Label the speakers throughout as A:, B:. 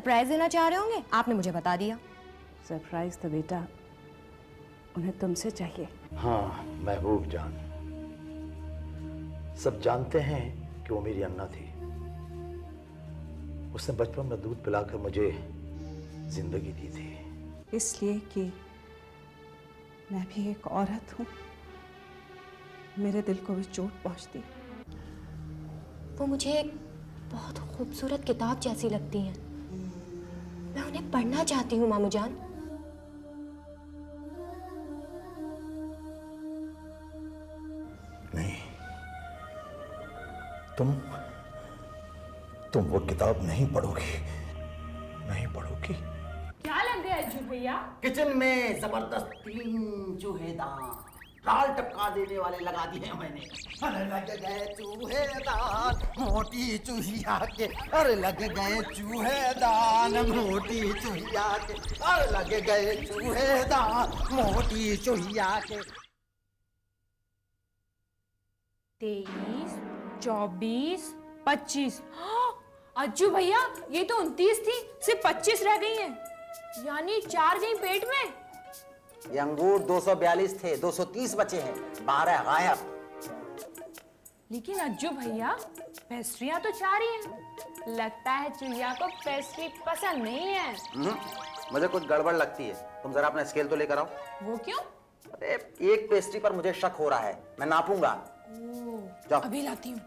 A: Surprise देना चाह रहे होंगे, आपने मुझे बता दिया।
B: सरप्राइज तो बेटा उन्हें तुमसे चाहिए।
C: हाँ महबूब जान, सब जानते हैं कि वो मेरी अन्ना थी। उसने बचपन में दूध पिलाकर मुझे जिंदगी दी थी।
B: इसलिए कि मैं भी एक औरत हूं, मेरे दिल को भी चोट पहुंचती।
A: वो मुझे एक बहुत खूबसूरत किताब जैसी लगती हैं। मैं उन्हें पढ़ना चाहती हूँ मामू जान।
C: नहीं, तुम वो किताब नहीं पढ़ोगी, नहीं पढ़ोगी।
D: क्या लग गया अज्जू भैया?
E: किचन में जबरदस्त 3 चूहेदार लाल टपका देने वाले लगा दिए हैं मैंने। अरे लग गए चूहेदान मोटी चूहिया के, अरे लग गए चूहेदान मोटी चूहिया के, अरे लग गए चूहेदान मोटी चूहिया के।
D: 23, 24, 25। अज्जू भैया ये तो 29 थी, सिर्फ 25 रह गई हैं। यानी 4 गई पेट में।
E: ये अंगूर 242 थे, 230 बचे हैं, 12 गायब।
D: लेकिन अज्जू भैया पेस्ट्रियां तो 4 ही हैं। लगता है चुहिया को पेस्ट्री पसंद नहीं है।
E: मुझे कुछ गड़बड़ लगती है। तुम जरा अपना स्केल तो लेकर आओ।
D: वो क्यों?
E: अरे एक पेस्ट्री पर मुझे शक हो रहा है, मैं नापूंगा। जाओ।
D: अभी लाती हूँ।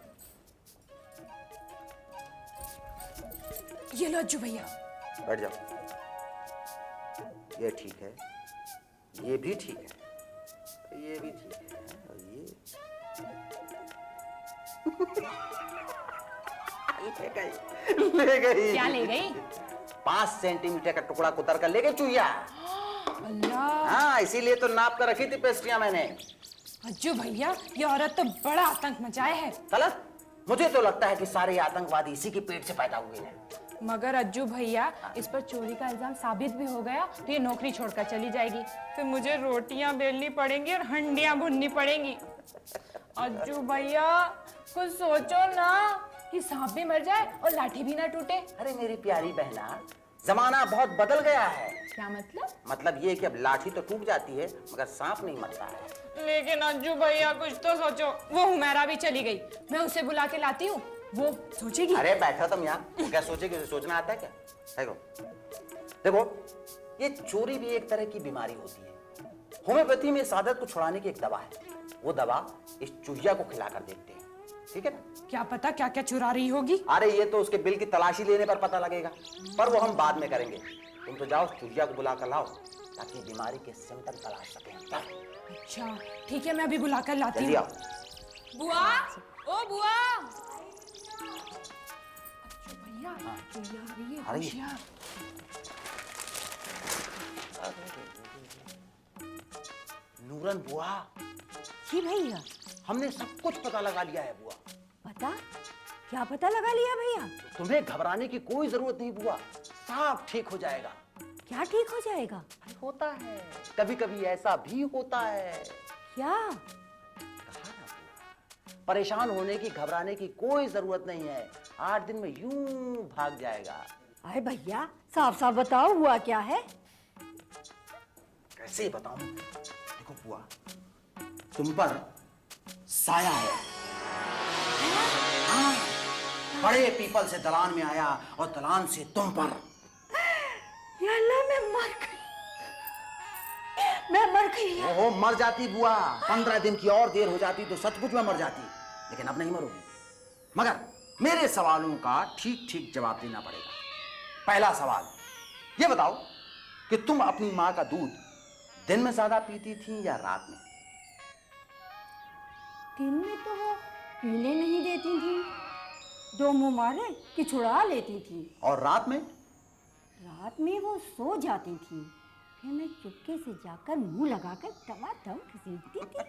D: ये लो अज्जू भैया।
E: बैठ जाओ। ये ठीक है, ये भी ठीक है, ये भी ठीक है, और ये ले गई, ले गई।
D: क्या ले गई?
E: 5 सेंटीमीटर का टुकड़ा कुतर कर ले गई चूहिया।
D: अल्लाह।
E: हाँ, इसीलिए तो नाप कर रखी थी पेस्ट्रियां मैंने।
D: अज्जू भैया ये औरत तो बड़ा आतंक मचाए है।
E: गलत? मुझे तो लगता है कि सारे आतंकवादी इसी के पेट से पैदा हुए हैं।
D: मगर अज्जू भैया इस पर चोरी का इल्जाम साबित भी हो गया तो ये नौकरी छोड़कर चली जाएगी। फिर मुझे रोटियां बेलनी पड़ेंगी और हंडियां भुननी पड़ेंगी। अज्जू भैया कुछ सोचो ना कि सांप भी मर जाए और लाठी भी ना टूटे।
E: अरे मेरी प्यारी बहना, जमाना बहुत बदल गया है।
D: क्या मतलब?
E: मतलब ये कि अब लाठी तो टूट जाती है मगर सांप नहीं मरता है।
D: लेकिन अज्जू भैया कुछ तो सोचो। वो हुमैरा भी चली गई, मैं उसे बुला के लाती हूँ, वो सोचेगी।
E: अरे बैठो तुम यहाँ, क्या सोचेगी? सोचना आता है क्या? देखो, ये चोरी भी एक तरह की बीमारी होती है। होम्योपैथी में इस आदत को छुड़ाने की एक दवा है। वो दवा इस चूहिया को खिलाकर देखते हैं, ठीक है ना?
D: क्या पता क्या क्या चुरा रही होगी।
E: अरे ये तो उसके बिल की तलाशी लेने पर पता लगेगा, पर वो हम बाद में करेंगे। तुम तो जाओ चूहिया को बुला कर लाओ ताकि बीमारी के सिम्टम तलाश सकें।
D: अच्छा ठीक है, मैं अभी बुला कर लाती
E: जल्दी
D: हूँ।
E: आओ।
D: बुआ, ओ बुआ। भैया चुहिया आ गई है,
E: अरे।
D: होशियार।
E: नूरन बुआ,
F: जी भैया।
E: हमने सब कुछ पता लगा लिया है बुआ।
F: पता? क्या पता लगा लिया भैया?
E: तुम्हें घबराने की कोई जरूरत नहीं बुआ, सब ठीक हो जाएगा।
F: क्या ठीक हो जाएगा?
E: होता है, कभी कभी ऐसा भी होता है।
F: क्या?
E: परेशान होने की, घबराने की कोई जरूरत नहीं है। 8 दिन में यूं भाग जाएगा।
F: अरे भैया साफ साफ बताओ हुआ क्या है?
E: कैसे बताऊं? देखो बुआ, तुम पर साया है। हाँ, बड़े पीपल से दलान में आया और दलान से तुम पर।
F: या अल्लाह मैं मर गई, मैं मर गई।
E: ओहो, मर जाती बुआ। 15 दिन की और देर हो जाती तो सचमुच में मर जाती, लेकिन अब नहीं मरोगी। मगर मेरे सवालों का ठीक ठीक जवाब देना पड़ेगा। पहला सवाल ये बताओ कि तुम अपनी माँ का दूध दिन में ज्यादा पीती थी या रात में?
F: दिन में तो वो पीने नहीं देती थी, 2 मुंह मारे कि छुड़ा लेती थी।
E: और रात में?
F: रात में वो सो जाती थी, फिर मैं चुपके से जाकर मुंह लगाकर टमाटम घसीटती थी।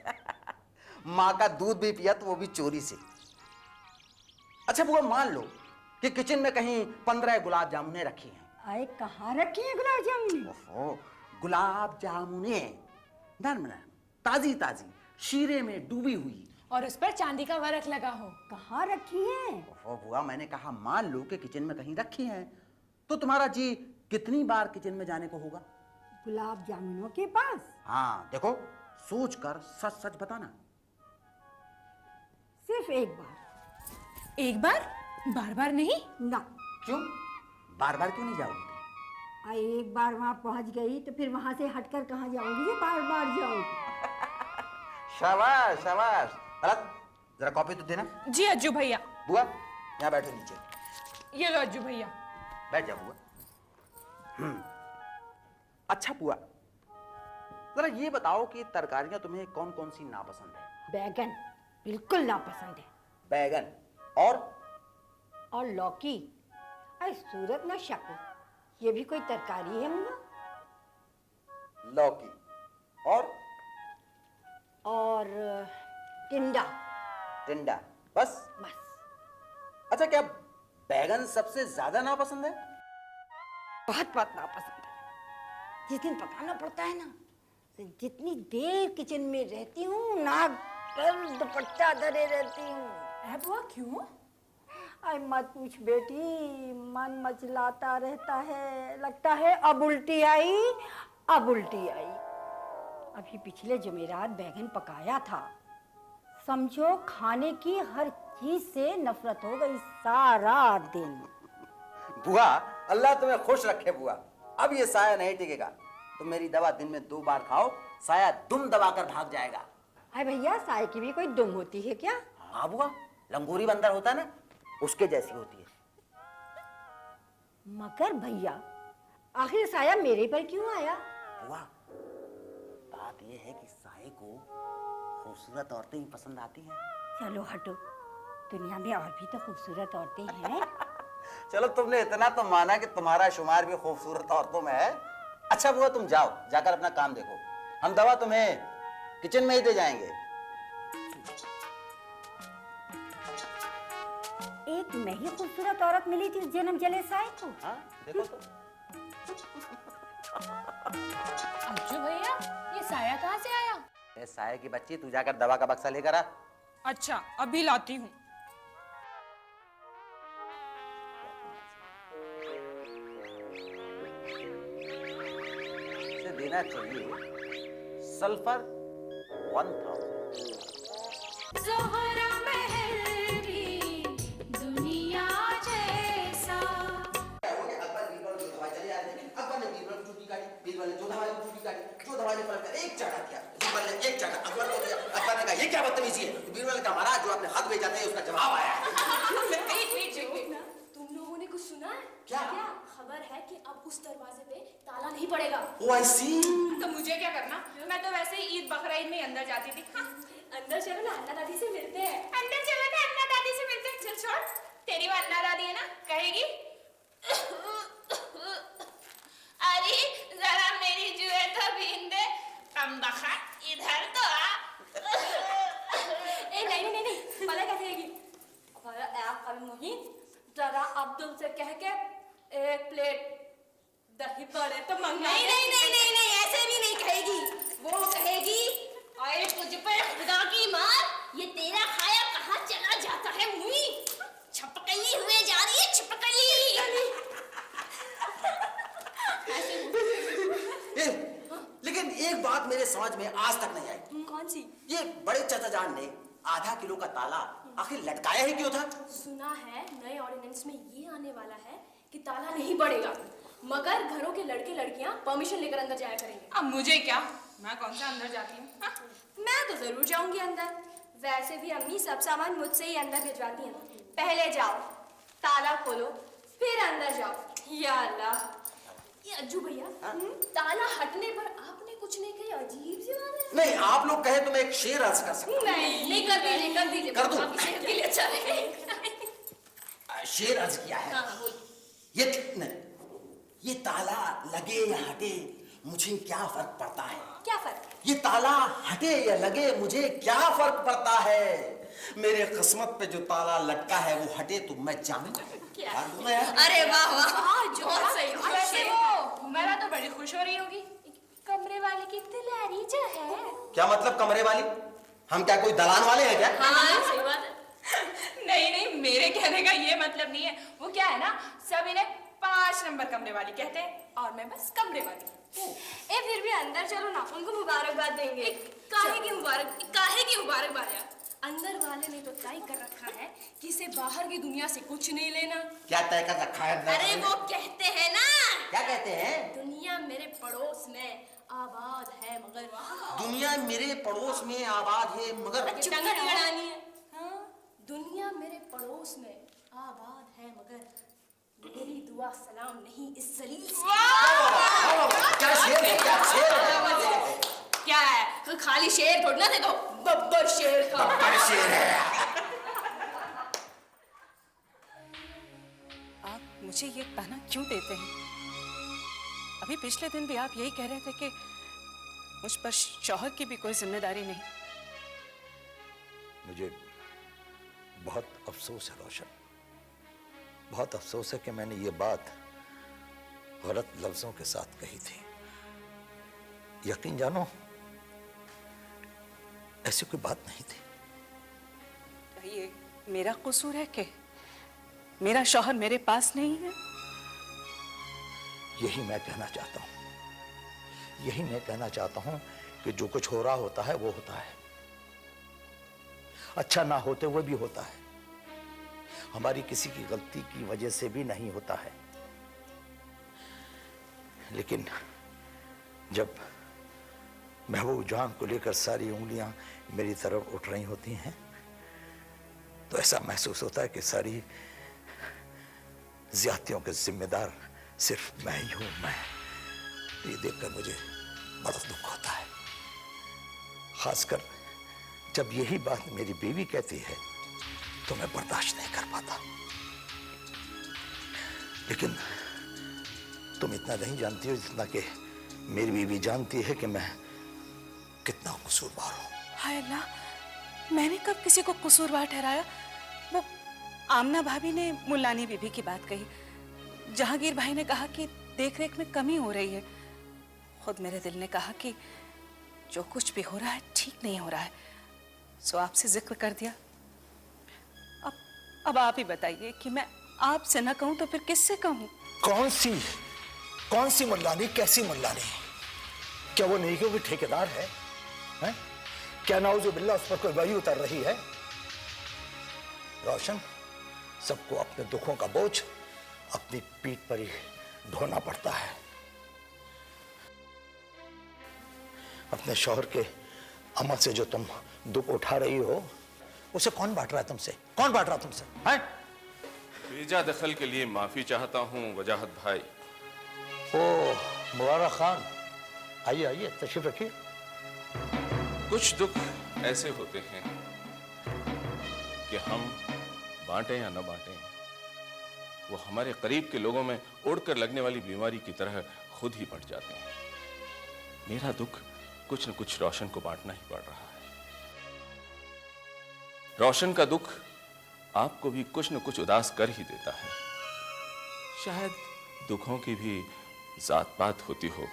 E: माँ का दूध भी पिया तो वो भी चोरी से। अच्छा बुआ, मान लो कि किचन में कहीं 15 गुलाब जामुने रखी हैं।
F: आए कहाँ रखी है गुलाब जामुन?
E: ओहो, गुलाब जामुने नरम नरम, ताजी ताजी, शीरे में डूबी हुई,
D: और उस पर चांदी का वर्क लगा हो।
F: कहाँ रखी है?
E: ओहो बुआ, मैंने कहा मान लो कि किचन में कहीं रखी हैं। तो तुम्हारा जी कितनी बार किचन में जाने को होगा?
F: गुलाब जामुनों के पास
E: हाँ देखो, सोच कर सच सच बताना।
F: सिर्फ एक बार।
D: एक बार? बार बार नहीं?
F: ना,
E: क्यों? बार बार क्यों नहीं जाओगी?
F: एक बार वहां पहुंच गई तो फिर वहां से हटकर कहाँ जाऊंगी जो बार बार जाऊंगी।
E: शाबाश शाबाश। अलग जरा कॉपी तो देना।
D: जी अज्जू भैया।
E: बुआ यहाँ बैठो नीचे।
D: ये लो अज्जू भैया।
E: बैठ जाओ बुआ। अच्छा बुआ, जरा ये बताओ कि तरकारियां तुम्हें कौन कौन सी नापसंद है?
F: बैगन बिल्कुल नापसंद है।
E: बैगन और
F: लौकी। अरे सूरत ना शकल, ये भी कोई तरकारी है मुन्ना?
E: लौकी
F: और टिंडा।
E: टिंडा, बस?
F: बस।
E: अच्छा, क्या बैगन सबसे ज्यादा नापसंद है?
F: बहुत बहुत नापसंद है। जिस दिन पकाना पड़ता है ना, तो जितनी देर किचन में रहती हूँ नाक पर दुपट्टा धरे रहती हूँ।
D: बुआ क्यों?
F: अरे मत पूछ बेटी, मन मचलाता रहता है, लगता है अब उल्टी आई अब उल्टी आई। अभी पिछले जुमेरात बैगन पकाया था, समझो खाने की हर चीज से नफरत हो गई सारा दिन।
E: बुआ, अल्लाह तुम्हें खुश रखे बुआ। अब ये साया नहीं टिकेगा। तुम मेरी दवा दिन में 2 बार खाओ, साया दुम दबाकर भाग जाएगा।
F: अरे भैया, साय की भी कोई दुम होती है क्या?
E: हाँ बुआ, लंगूरी बंदर होता है ना, उसके जैसी होती है।
F: मगर भैया, आखिर साया मेरे पर क्यों आया?
E: बुआ, बात ये है कि साये को खूबसूरत औरतें ही पसंद आती हैं।
F: चलो हटो, दुनिया में और भी तो खूबसूरत औरतें हैं।
E: चलो, तुमने इतना तो माना कि तुम्हारा शुमार भी खूबसूरत औरतों में है। अच्छा बुआ, तुम जाओ, जाकर अपना काम देखो। हम दवा तुम्हें किचन में ही दे जाएंगे।
F: एक मैं ही खूबसूरत औरत मिली थी जन्म जले साय को।
E: हाँ देखो तो।
D: अज्जू भैया, ये साया कहाँ से आया?
E: ए साये की बच्ची, तू जाकर दवा का बक्सा लेकर आ।
D: अच्छा, अभी लाती हूँ।
E: इसे देना चाहिए सल्फर 1000।
G: ज़ोहरा महल की दुनिया जैसा।
E: अकबर बीरबल जो दवाई चले आ रहे थे, अकबर ने बीरबल की चुटी काटी, बीरबल ने जो दवाई की चुटी काटी, जो दवाई ने पलट कर एक चाटा किया, बीरबल ने एक चाटा अकबर को दिया। अकबर ने कहा ये क्या बदतमीजी है? तो बीरबल ने कहा महाराज, जो आपने खत भेजा था उसका जवाब आया है।
G: तुम लोगों ने कुछ सुना है?
E: क्या?
G: खबर है कि अब उस दरवाजे पे ताला नहीं पड़ेगा।
E: Oh, I see।
D: तो मुझे क्या करना? मैं तो वैसे ही ईद बकरा ईद में अंदर जाती थी। हाँ।
G: अंदर चलो ना, अन्ना दादी से मिलते हैं।
D: अंदर चलो ना, अन्ना दादी से मिलते हैं। चल छोड़, तेरी वो अन्ना दादी है ना, कहेगी अरे जरा मेरी जुए तो बीन दे, कम बखा इधर तो आ।
G: ए नहीं, पता क्या कहेगी? अरे मोहिन, जरा अब्दुल से कह के 1 प्लेट दही बड़े तो मंगा। नहीं, ऐसे भी नहीं कहेगी। वो कहेगी अरे तुझ पर खुदा की मार, ये तेरा खाया कहाँ चला जाता है? मुई छपकली हुए जा रही है, छपकली।
E: लेकिन एक बात मेरे समझ में आज तक नहीं आई।
G: कौन सी?
E: ये बड़े चाचा जान ने आधा किलो का ताला आखिर लटकाया ही क्यों था?
G: सुना है नए ऑर्डिनेंस में ये आने वाला है कि ताला नहीं पड़ेगा, मगर घरों के लड़के लड़कियां परमिशन लेकर अंदर जाया करेंगे।
D: अब मुझे क्या, मैं कौन सा अंदर जाती हूँ? हाँ।
G: मैं तो जरूर जाऊंगी अंदर। वैसे भी अम्मी सब सामान मुझसे ही अंदर भिजवाती हैं। पहले जाओ, ताला खोलो, फिर अंदर जाओ। या अल्लाह, ये अज्जू भैया, ताला हटने पर आपने कुछ नहीं कही, अजीब सी बात है।
E: नहीं, आप लोग कहे तो मैं एक शेर अर्ज कर सकता हूँ।
G: नहीं कर दीजिए
E: कर दूं?
G: आपकी सेहत के लिए अच्छा रहेगा।
E: शेर अर्ज किया है।
G: हाँ,
E: ये नहीं, ये ताला लगे या हटे मुझे क्या फर्क पड़ता है?
G: क्या फर्क?
E: ये ताला हटे या लगे मुझे क्या फर्क पड़ता है? मेरे किस्मत पे जो ताला लटका है वो हटे तो मैं जाऊं।
G: क्या? अरे वाह वाह, जो सही।
D: वैसे वो मेरा तो बड़ी खुश हो रही होगी।
G: कमरे वाले की दुलारी जो है।
E: क्या मतलब कमरे वाली? हम क्या कोई दलान वाले हैं क्या?
G: हाँ सही बात है।
D: नहीं, मेरे कहने का ये मतलब नहीं है। वो क्या है ना, सब इन्हें
G: 5 नंबर कमरे वाली कहते हैं और मैं बस कमरे वाली। ए फिर भी अंदर चलो ना, उनको मुबारकबाद देंगे। काहे की मुबारकबाद यार? अंदर वाले ने तो तय कर रखा है कि इसे बाहर की दुनिया से कुछ नहीं लेना।
E: क्या तय कर रखा है अंदर?
G: अरे वो कहते हैं ना,
E: क्या कहते हैं?
G: दुनिया मेरे पड़ोस में आबाद है मगर
E: दुनिया मेरे पड़ोस में आबाद है मगर
G: टंगड़ी अड़ानी है। हाँ, दुनिया मेरे पड़ोस में आबाद है मगर मेरी दुआ सलाम नहीं इस जलील से।
E: क्या शेर है, क्या शेर है?
G: क्या है, खाली शेर थोड़ी ना, देखो बब्बर शेर का।
E: बब्बर शेर है।
B: आप मुझे ये ताना क्यों देते हैं? अभी पिछले दिन भी आप यही कह रहे थे कि मुझ पर शौहर की भी कोई जिम्मेदारी नहीं।
C: मुझे बहुत अफसोस है रोशन, बहुत अफसोस है कि मैंने ये बात गलत लफ्जों के साथ कही थी। यकीन जानो ऐसी कोई बात नहीं थी।
B: ये मेरा कसूर है कि मेरा शौहर मेरे पास नहीं है?
C: यही मैं कहना चाहता हूं, यही मैं कहना चाहता हूं कि जो कुछ हो रहा होता है वो होता है, अच्छा ना होते हुए भी होता है, हमारी किसी की गलती की वजह से भी नहीं होता है। लेकिन जब महबूब जान को लेकर सारी उंगलियां मेरी तरफ उठ रही होती हैं तो ऐसा महसूस होता है कि सारी ज्यादतियों के जिम्मेदार सिर्फ मैं ही हूं। मैं ये देखकर मुझे बड़ा दुख होता है, खासकर जब यही बात मेरी बीवी कहती है तो मैं बर्दाश्त नहीं कर पाता। लेकिन तुम इतना नहीं जानती हो जितना कि मेरी बीवी जानती है कि मैं कितना कसूरवार हूं।
B: हाय अल्लाह, मैंने कब किसी को कसूरवार ठहराया? वो आमना भाभी ने मुल्लानी बीबी की बात कही, जहांगीर भाई ने कहा कि देखरेख में कमी हो रही है, खुद मेरे दिल ने कहा कि जो कुछ भी हो रहा है ठीक नहीं हो रहा है, सो आपसे जिक्र कर दिया। अब आप ही बताइए कि मैं आपसे न कहूं तो फिर किससे कहूं?
C: कौन सी मुल्लानी, कैसी मुल्लानी? क्या वो नेकियों की ठेकेदार है? क्या नाउजुबिल्लाह उस पर कोई वही उतर रही है? रोशन, सबको अपने दुखों का बोझ अपनी पीठ पर ही ढोना पड़ता है। अपने शौहर के अमल से जो तुम दुख उठा रही हो उसे कौन बांट रहा है तुमसे? कौन बांट रहा तुमसे?
H: बेजा दखल के लिए माफी चाहता हूं वजाहत भाई।
C: ओह मुबारक खान, आइए आइए, तशरीफ रखिए।
H: कुछ दुख ऐसे होते हैं कि हम बांटें या न बांटें, वो हमारे करीब के लोगों में उड़कर लगने वाली बीमारी की तरह खुद ही बढ़ जाते हैं। मेरा दुख कुछ न कुछ रोशन को बांटना ही पड़ रहा है। रोशन का दुख आपको भी कुछ न कुछ उदास कर ही देता है। शायद दुखों की भी जात पात होती हो,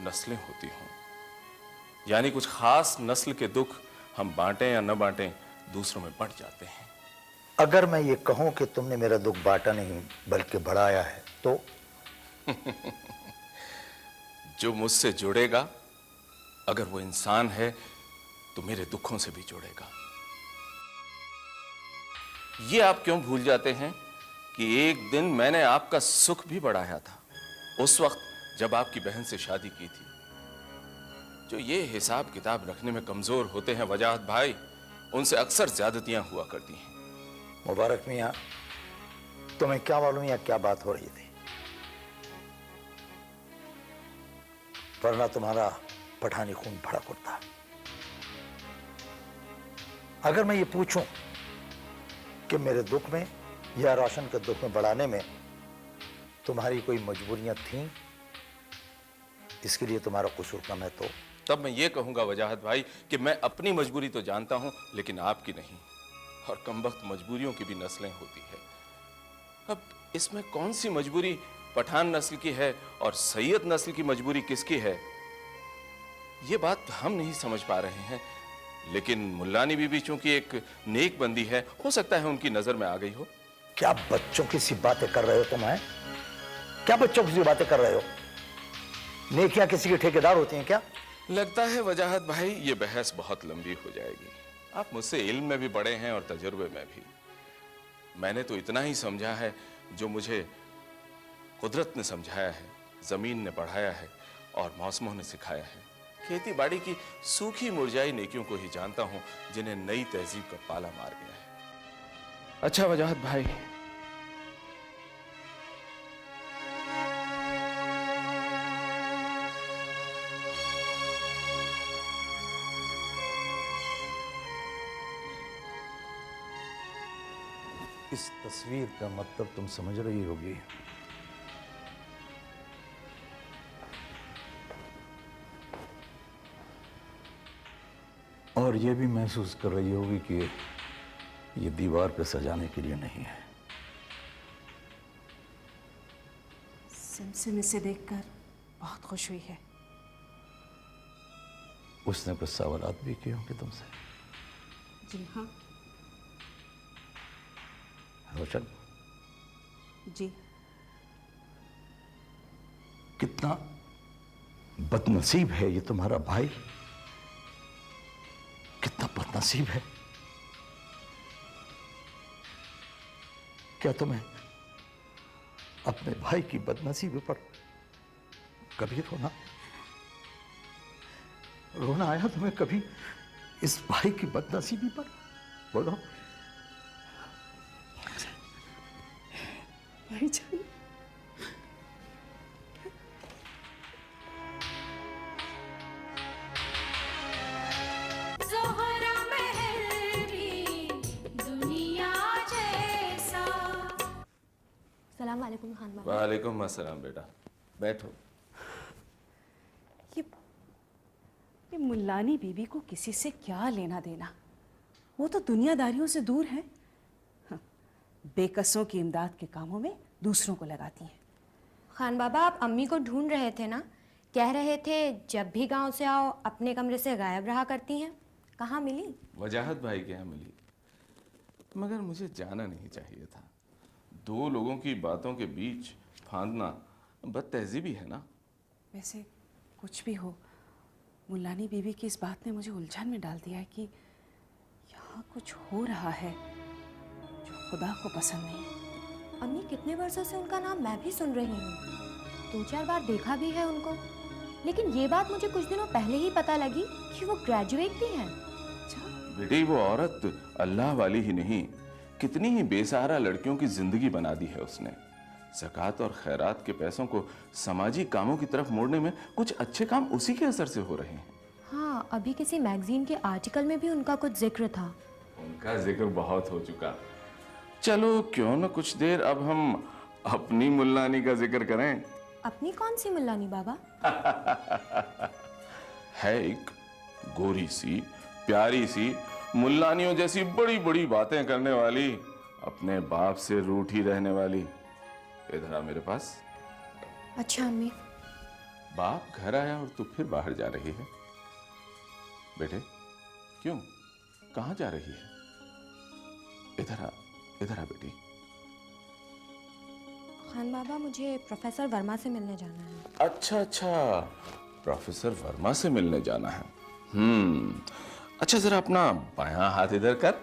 H: नस्लें होती हों, यानी कुछ खास नस्ल के दुख हम बांटें या न बांटें दूसरों में बढ़ जाते हैं।
C: अगर मैं ये कहूं कि तुमने मेरा दुख बांटा नहीं बल्कि बढ़ाया है तो?
H: जो मुझसे जुड़ेगा, अगर वो इंसान है तो मेरे दुखों से भी जुड़ेगा। ये आप क्यों भूल जाते हैं कि एक दिन मैंने आपका सुख भी बढ़ाया था, उस वक्त जब आपकी बहन से शादी की थी। जो ये हिसाब किताब रखने में कमजोर होते हैं वजाहत भाई, उनसे अक्सर ज्यादतियां हुआ करती हैं।
C: मुबारक मियां, तुम्हें क्या मालूम या क्या बात हो रही थी? वरना तुम्हारा पठानी खून भड़क उठता। अगर मैं ये पूछूं कि मेरे दुख में या रोशन के दुख में बढ़ाने में तुम्हारी कोई मजबूरियां थीं, इसके लिए तुम्हारा कसूर कम है तो?
H: तब मैं ये कहूंगा वजाहत भाई कि मैं अपनी मजबूरी तो जानता हूं लेकिन आपकी नहीं, और कमबख्त मजबूरियों की भी नस्लें होती है। अब इसमें कौन सी मजबूरी पठान नस्ल की है और सैयद नस्ल की मजबूरी किसकी है, ये बात हम नहीं समझ पा रहे हैं। लेकिन मुल्लानी बीबी चूंकि एक नेक बंदी है, हो सकता है उनकी नजर में आ गई हो।
C: क्या बच्चों की सी बातें कर रहे हो तुम? क्या बच्चों की बातें कर रहे हो? नेकियां किसी के ठेकेदार होती हैं क्या?
H: लगता है वजाहत भाई ये बहस बहुत लंबी हो जाएगी। आप मुझसे इल्म में भी बड़े हैं और तजुर्बे में भी। मैंने तो इतना ही समझा है जो मुझे कुदरत ने समझाया है, जमीन ने पढ़ाया है और मौसमों ने सिखाया है। खेती बाड़ी की सूखी मुरझाई नेकियों को ही जानता हूं जिन्हें नई तहजीब का पाला मार गया है। अच्छा वजाहत भाई,
C: इस तस्वीर का मतलब तुम समझ रही होगी। और ये भी महसूस कर रही होगी कि ये दीवार पे सजाने के लिए नहीं है।
B: सिमसिम इसे देखकर बहुत खुश हुई है।
C: उसने कुछ सवालात भी किए होंगे तुमसे।
B: जी हाँ।
C: रोशन,
B: जी।
C: कितना बदनसीब है ये तुम्हारा भाई, कितना बदनसीब है। क्या तुम्हें अपने भाई की बदनसीबी पर कभी रोना आया तुम्हें कभी इस भाई की बदनसीबी पर? बोलो
B: भाईजान,
G: ज़ोहरा महल भी दुनिया जैसा।
A: सलाम वालेकुम खान बाबा।
H: वालेकुम अस्सलाम बेटा, बैठो।
B: ये मुल्लानी बीबी को किसी से क्या लेना देना? वो तो दुनियादारियों से दूर है। हाँ, बेकसों की इमदाद के कामों में दूसरों को लगाती हैं।
A: खान बाबा, आप अम्मी को ढूंढ रहे थे ना? कह रहे थे जब भी गांव से आओ अपने कमरे से गायब रहा करती हैं। कहाँ मिली?
H: वजाहत भाई के यहाँ मिली, मगर मुझे जाना नहीं चाहिए था। दो लोगों की बातों के बीच फांदना बदतहजीबी है ना।
B: वैसे कुछ भी हो, मुल्लानी बीबी की इस बात ने मुझे उलझन में डाल दिया है कि यहाँ कुछ हो रहा है जो खुदा को पसंद नहीं।
A: अम्मी, कितने वर्षों से उनका नाम मैं भी सुन रही हूँ, 2-4 बार देखा भी है उनको, लेकिन ये बात मुझे कुछ दिनों पहले ही पता लगी कि वो ग्रेजुएट भी हैं।
H: बेटी, वो औरत अल्लाह वाली ही नहीं, कितनी ही बेसहारा लड़कियों की जिंदगी बना दी है उसने। ज़कात और खैरात के पैसों को समाजी कामों की तरफ मोड़ने में कुछ अच्छे काम उसी के असर से हो रहे हैं।
A: हाँ, अभी किसी मैगजीन के आर्टिकल में भी उनका कुछ जिक्र था।
H: उनका जिक्र बहुत हो चुका। चलो क्यों न कुछ देर अब हम अपनी मुल्लानी का जिक्र करें।
A: अपनी कौन सी मुल्लानी बाबा?
H: है एक गोरी सी, प्यारी सी, मुल्लानियों जैसी बड़ी बड़ी बातें करने वाली, अपने बाप से रूठी रहने वाली। इधर आ मेरे पास।
A: अच्छा अम्मी।
H: बाप घर आया और तू फिर बाहर जा रही है। बेटे, क्यों, कहाँ जा रही है? इधर आ बेटी।
A: खान बाबा, मुझे प्रोफेसर वर्मा से मिलने जाना है।
H: अच्छा, प्रोफेसर वर्मा से मिलने जाना है। अच्छा, जरा अपना बायां हाथ इधर कर।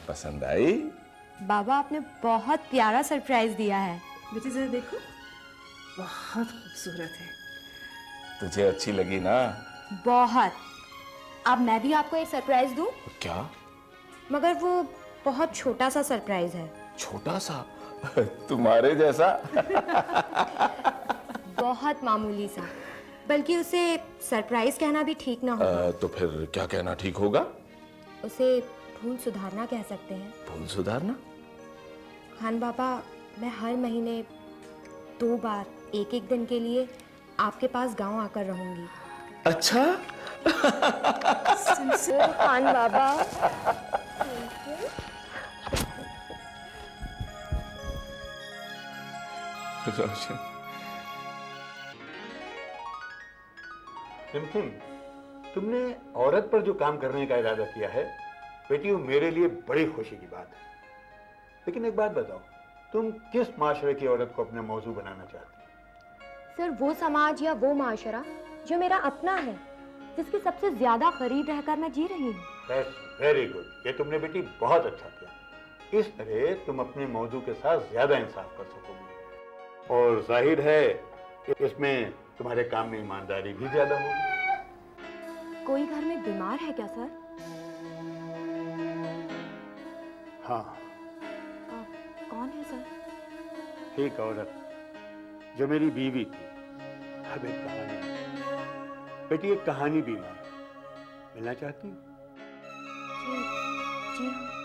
H: पसंद आई?
A: बाबा, आपने बहुत प्यारा सरप्राइज दिया है।
B: बेटी जरा देखो, बहुत खूबसूरत है।
H: तुझे अच्छी लगी ना?
A: बहुत। अब मैं भी आपको एक सरप्राइज दूं?
H: क्या?
A: मगर वो बहुत छोटा सा सरप्राइज है।
H: छोटा सा? तुम्हारे जैसा?
A: बहुत मामूली सा, बल्कि उसे सरप्राइज कहना भी ठीक ना होगा।
H: तो फिर क्या कहना ठीक होगा?
A: उसे भूल सुधारना कह सकते हैं।
H: भूल सुधारना?
A: खान बाबा, मैं हर महीने 2 बार एक दिन के लिए आपके पास गांव आकर रहूंगी।
H: अच्छा?
A: खान बाबा।
I: सिमसिम, तुमने औरत पर जो काम करने का इरादा किया है बेटी, वो मेरे लिए बड़ी खुशी की बात है। लेकिन एक बात बताओ, तुम किस माशरे की औरत को अपना मौजू बनाना चाहती हो?
A: सर वो समाज या वो माशरा जो मेरा अपना है, जिसके सबसे ज्यादा करीब रहकर मैं जी रही हूँ।
I: दैट्स वेरी गुड, ये तुमने बेटी बहुत अच्छा किया। इस तरह तुम अपने मौजू के साथ ज्यादा इंसाफ कर सकोगे और जाहिर है कि इसमें तुम्हारे काम में ईमानदारी भी ज्यादा होगी।
A: कोई घर में बीमार है क्या सर?
I: हाँ,
A: कौन है सर?
I: एक औरत जो मेरी बीवी थी। अब एक कहानी है। बेटी, एक कहानी बीमार है, मिलना चाहती हूँ?
A: जी जी हाँ।